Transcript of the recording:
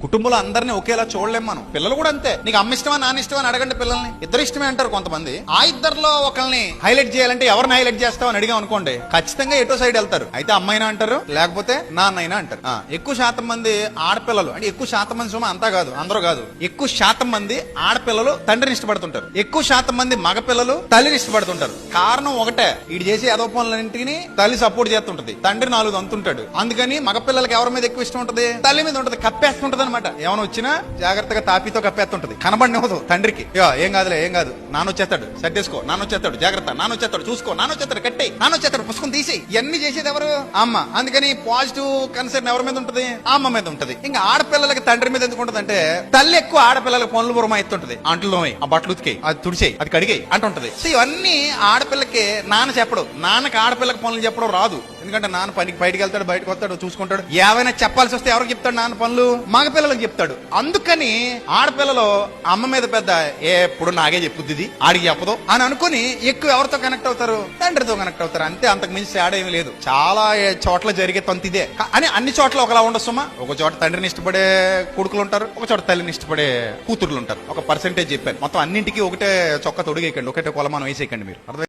కుటుంబంలో అందరినీ ఒకేలా చూడలేం మనం. పిల్లలు కూడా అంతే. నీకు అమ్మ ఇష్టమా నాన్న ఇష్టమా అని అడగండి పిల్లల్ని. ఇద్దరు ఇష్టమే అంటారు కొంతమంది. ఆ ఇద్దరిలో ఒకరిని హైలైట్ చేయాలంటే ఎవరిని హైలైట్ చేస్తావు అని అడిగాం అనుకోండి, ఖచ్చితంగా ఎటో సైడ్ వెళ్తారు. అయితే అమ్మాయినా అంటారు, లేకపోతే నాన్నైనా అంటారు. ఎక్కువ శాతం మంది ఆడపిల్లలు, అంటే ఎక్కువ శాతం మంది సుమా అంతా కాదు, అందరూ కాదు, ఎక్కువ శాతం మంది ఆడపిల్లలు తండ్రిని ఇష్టపడుతుంటారు. ఎక్కువ శాతం మంది మగపిల్లలు తల్లిని ఇష్టపడుతుంటారు. కారణం ఒకటే, వీడు చేసే ఏదో పనులన్నింటినీ తల్లి సపోర్ట్ చేస్తుంటది, తండ్రి నాలుగు అంతుంటాడు. అందుకని మగపిల్లలకి ఎవరి మీద ఎక్కువ ఇష్టం ఉంటది? తల్లి మీద ఉంటది. కప్పేస్తుంటది అనమాట. ఏమైనా వచ్చినా జాగ్రత్తగా తాపితో కప్పేస్తుంటది, కనబడినవదు తండ్రికి. ఏం కాదులే, ఏం కాదు, నాన్న వచ్చేస్తాడు, సర్దేసుకో, నాన్న వచ్చేస్తాడు, జాగ్రత్త, నాన్న వచ్చేస్తాడు, చూసుకో, నాన్న వచ్చేస్తాడు, కట్టే, నాన్న వచ్చేస్తాడు, పుస్తకం తీసి. ఇవన్నీ చేసేది ఎవరు? అమ్మ. అందుకని పాజిటివ్ కన్సర్న్ ఎవరి మీద ఉంటది? అమ్మ మీద ఉంటది. ఇంకా ఆడపిల్లలకి తండ్రి మీద ఎందుకు ఉంటది అంటే, తల్లి ఎక్కువ ఆడపిల్లలకి పనులు బురమ ఎత్తుంటది. అంట్లు ఆ బట్టలు ఉతికేయి, అది తుడిచేయి, అది కడిగేయి అంటుంటది. సో ఇవన్నీ ఆడపిల్లకి నాన్న చెప్పడు. నాన్నకి ఆడపిల్లకి పనులు చెప్పడం రాదు. ఎందుకంటే నాన్న పనికి బయటకు వెళ్తాడు, బయటకు వస్తాడు, చూసుకుంటాడు. ఏవైనా చెప్పాల్సి వస్తే ఎవరికి చెప్తాడు? నాన్న పనులు మగ పిల్లలకు చెప్తాడు. అందుకని ఆడపిల్లలు అమ్మ మీద పెద్ద ఎప్పుడు నాగే చెప్పుద్ది, ఆడికి చెప్పదు అని అనుకుని ఎక్కువ ఎవరితో కనెక్ట్ అవుతారు? తండ్రితో కనెక్ట్ అవుతారు. అంతే, అంతకు మించి తేడా ఏమీ లేదు. చాలా చోట్ల జరిగే తంతు ఇదే. అని అన్ని చోట్ల ఒకలా ఉండొస్తుమా? ఒక చోట తండ్రిని ఇష్టపడే కొడుకులు ఉంటారు, ఒక చోట తల్లిని ఇష్టపడే కూతుర్లు ఉంటారు. ఒక పర్సెంటేజ్ చెప్పాను. మొత్తం అన్నింటికి ఒకటే చొక్క తొడిగేయకండి, ఒకటే కొలమానం వేసేయకండి మీరు. అర్థం